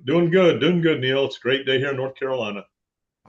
Doing good, Neil. It's a great day here in North Carolina.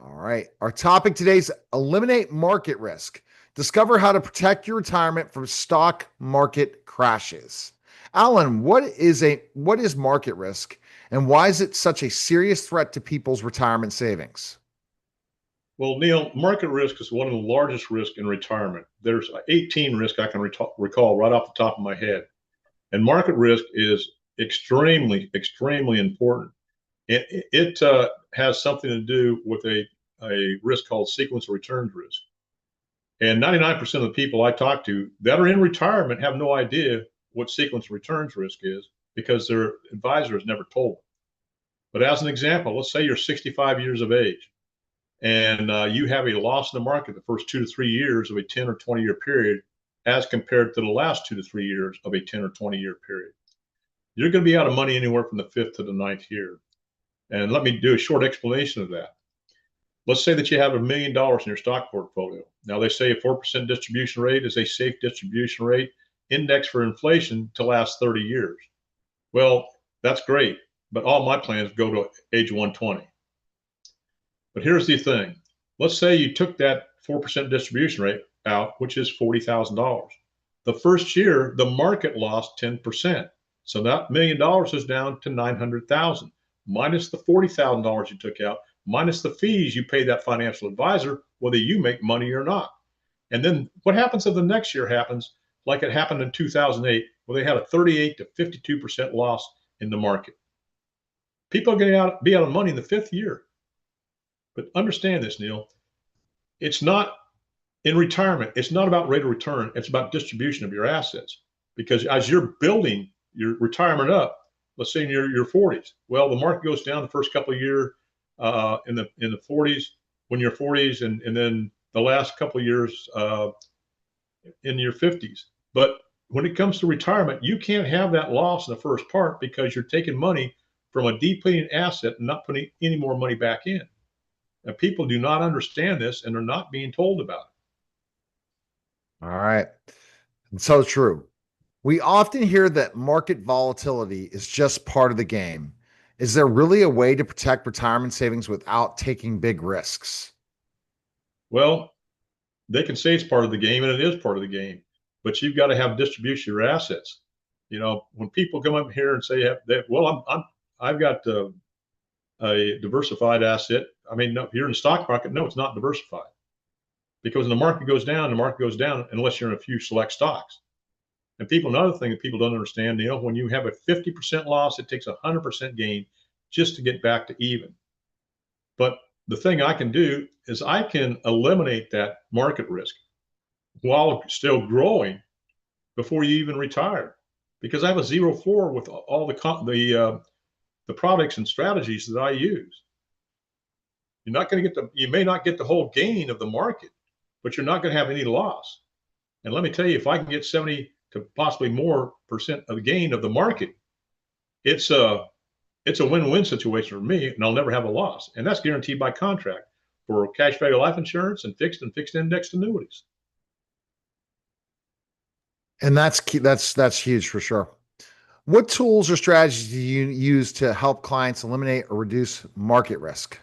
All right. Our topic today is eliminate market risk. Discover how to protect your retirement from stock market crashes. Alan, what is market risk and why is it such a serious threat to people's retirement savings? Well, Neil, market risk is one of the largest risks in retirement. There's 18 risks I can recall right off the top of my head. And market risk is extremely important. It has something to do with a risk called sequence of returns risk. And 99% of the people I talk to that are in retirement have no idea what sequence of returns risk is because their advisor has never told them. But as an example, let's say you're 65 years of age and you have a loss in the market the first 2 to 3 years of a 10 or 20-year period as compared to the last 2 to 3 years of a 10 or 20-year period. You're going to be out of money anywhere from the fifth to the ninth year. And let me do a short explanation of that. Let's say that you have $1 million in your stock portfolio. Now, they say a 4% distribution rate is a safe distribution rate indexed for inflation to last 30 years. Well, that's great, but all my plans go to age 120. But here's the thing. Let's say you took that 4% distribution rate out, which is $40,000. The first year, the market lost 10%. So that $1 million is down to 900,000 minus the $40,000 you took out, minus the fees you pay that financial advisor, whether you make money or not. And then what happens if the next year happens like it happened in 2008, where they had a 38 to 52% loss in the market? People are going to be out of money in the fifth year. But understand this, Neil. It's not in retirement. It's not about rate of return. It's about distribution of your assets. Because as you're building your retirement up, let's say in your 40s, well, the market goes down the first couple of years in the 40s, when you're 40s, and then the last couple of years in your 50s. But when it comes to retirement, you can't have that loss in the first part because you're taking money from a depleting asset and not putting any more money back in. And people do not understand this, and they're not being told about All right. And so true. We often hear that market volatility is just part of the game. Is there really a way to protect retirement savings without taking big risks? it. Well, they can say it's part of the game, and it is part of the game, but you've got to have distribution of your assets. You know, when people come up here and say, "Well, I've got a diversified asset," I mean, no, you're in the stock market. No, it's not diversified because when the market goes down, the market goes down unless you're in a few select stocks. And people, another thing that people don't understand, when you have a 50% loss, it takes a 100% gain just to get back to even. But the thing I can do is I can eliminate that market risk while still growing before you even retire, because I have a 0-4 with all the products and strategies that I use. You may not get the whole gain of the market, but you're not going to have any loss. And let me tell you, if I can get 70 to possibly more percent of the gain of the market, it's a win-win situation for me, and I'll never have a loss. And that's guaranteed by contract for cash value life insurance and fixed indexed annuities. And that's key, that's huge for sure. What tools or strategies do you use to help clients eliminate or reduce market risk?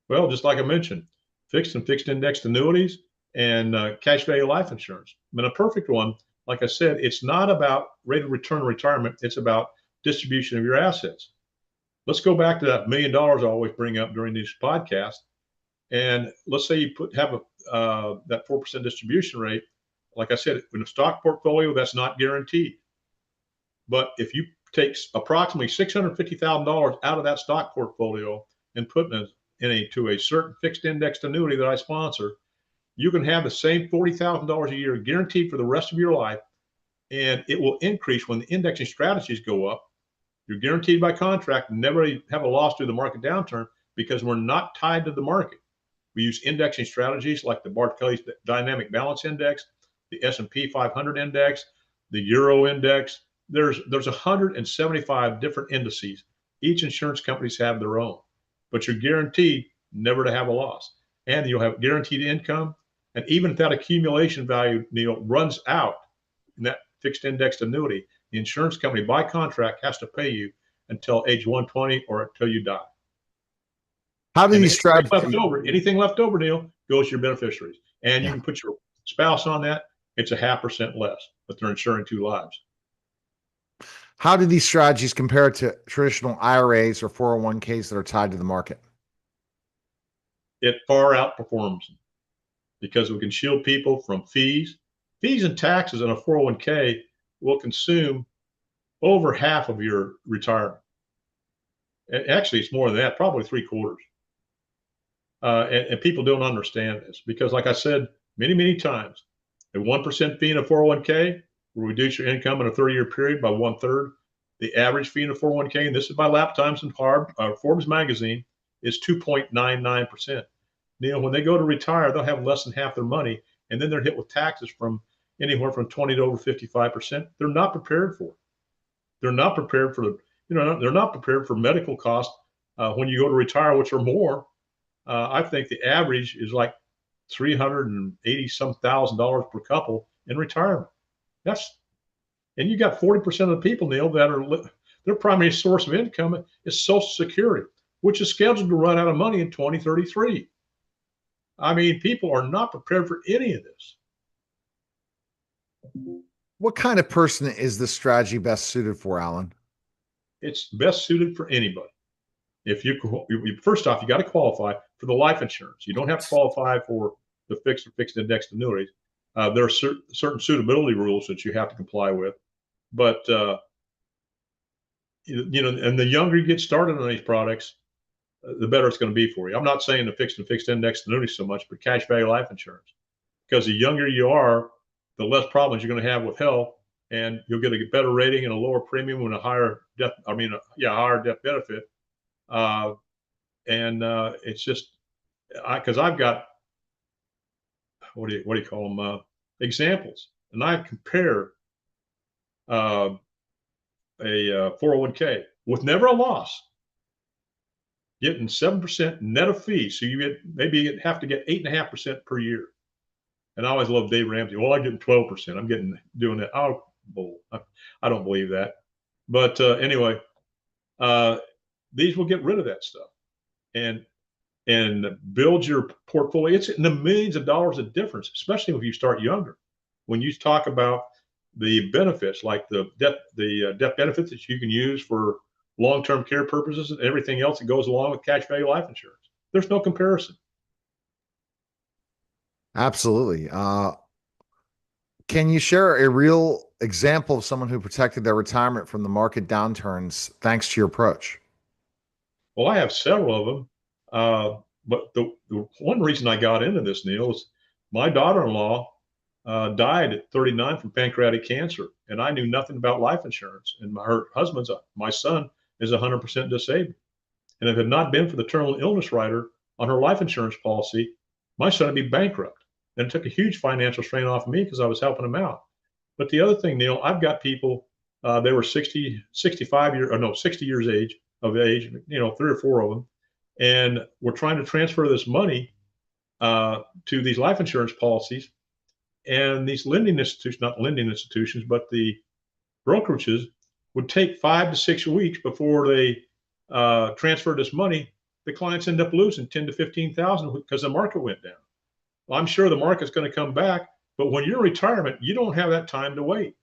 Well, just like I mentioned, fixed indexed annuities and cash value life insurance. I mean, a perfect one, like I said, it's not about rate of return retirement. It's about distribution of your assets. Let's go back to that $1 million I always bring up during these podcasts. And let's say you have that 4% distribution rate. Like I said, in a stock portfolio, that's not guaranteed. But if you take approximately $650,000 out of that stock portfolio and put into a certain fixed indexed annuity that I sponsor, you can have the same $40,000 a year guaranteed for the rest of your life, and it will increase when the indexing strategies go up. You're guaranteed by contract, never have a loss through the market downturn because we're not tied to the market. We use indexing strategies like the Barclays Dynamic Balance Index, the S&P 500 Index, the Euro Index. There's 175 different indices. Each insurance companies have their own, but you're guaranteed never to have a loss, and you'll have guaranteed income. And even if that accumulation value, runs out in that fixed indexed annuity, the insurance company by contract has to pay you until age 120 or until you die. How do And these strategies? anything left over, Neil, goes to your beneficiaries. And you can put your spouse on that. It's 0.5% less, but they're insuring 2 lives. How do these strategies compare to traditional IRAs or 401ks that are tied to the market? It far outperforms them because we can shield people from fees. Fees and taxes in a 401k will consume over half of your retirement. And actually, it's more than that, probably 3/4. And people don't understand this because, like I said many, many times, a 1% fee in a 401k will reduce your income in a 30-year period by 1/3. The average fee in a 401k, and this is by Lap Times and Forbes magazine, is 2.99%. When they go to retire, they'll have less than half their money, and then they're hit with taxes from anywhere from 20 to over 55%. They're not prepared for it. They're not prepared for they're not prepared for medical costs when you go to retire, which are more. I think the average is like $380 thousand per couple in retirement. And you got 40% of the people, Neil, that are their primary source of income is Social Security, which is scheduled to run out of money in 2033. I mean, people are not prepared for any of this. What kind of person is this strategy best suited for, Alan? It's best suited for anybody. If you first off, you got to qualify for the life insurance. You don't have to qualify for the fixed or fixed indexed annuities. There are certain suitability rules that you have to comply with, but and the younger you get started on these products, the better it's going to be for you. I'm not saying the fixed and fixed indexed annuities so much, but cash value life insurance, because the younger you are, the less problems you're going to have with health, and you'll get a better rating and a lower premium and a higher death. Higher death benefit. It's just because I've got what do you call them examples, and I compare a 401k with never a loss, getting 7% net of fees, so you have to get 8.5% per year. And I always love Dave Ramsey. Well, I'm getting 12%. I'm doing that. Oh, bull! I don't believe that. But anyway, these will get rid of that stuff and build your portfolio. It's in the millions of dollars of difference, especially if you start younger. When you talk about the benefits, like the death benefits that you can use for long-term care purposes and everything else that goes along with cash value life insurance, there's no comparison. Absolutely. Can you share a real example of someone who protected their retirement from the market downturns thanks to your approach? Well, I have several of them. But the one reason I got into this, Neil, is my daughter-in-law died at 39 from pancreatic cancer, and I knew nothing about life insurance. And my son is 100% disabled. And if it had not been for the terminal illness rider on her life insurance policy, my son would be bankrupt. And it took a huge financial strain off of me because I was helping him out. But the other thing, Neil, I've got people, they were 60 years of age, 3 or 4 of them. And we're trying to transfer this money to these life insurance policies. And these not lending institutions, but the brokerages would take 5 to 6 weeks before they transfer this money. The clients end up losing 10 to 15,000 because the market went down. Well, I'm sure the market's going to come back, but when you're in retirement, you don't have that time to wait.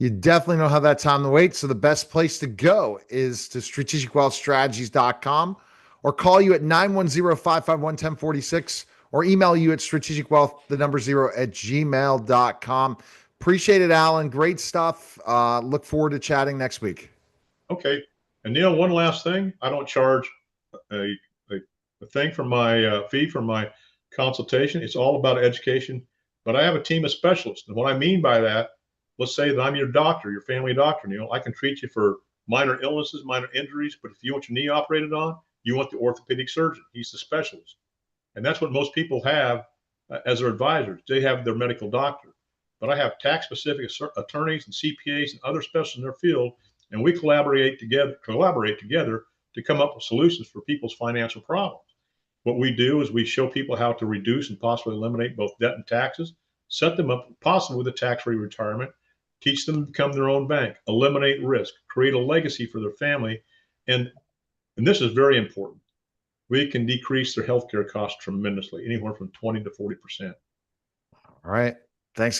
You definitely don't have that time to wait. So the best place to go is to strategicwealthstrategies.com or call you at 910-551-1046 or email you at strategicwealth0 at gmail.com. Appreciate it, Alan. Great stuff. Look forward to chatting next week. Okay. And Neil, one last thing. I don't charge a thing for my fee for my consultation. It's all about education, but I have a team of specialists. And what I mean by that, let's say that I'm your doctor, your family doctor, Neil. I can treat you for minor illnesses, minor injuries, but if you want your knee operated on, you want the orthopedic surgeon. He's the specialist. And that's what most people have as their advisors. They have their medical doctor. But I have tax-specific attorneys and CPAs and other specialists in their field, and we collaborate together to come up with solutions for people's financial problems. What we do is we show people how to reduce and possibly eliminate both debt and taxes, set them up possibly with a tax-free retirement, teach them to become their own bank, eliminate risk, create a legacy for their family. And this is very important. We can decrease their healthcare costs tremendously, anywhere from 20 to 40%. All right. Thanks.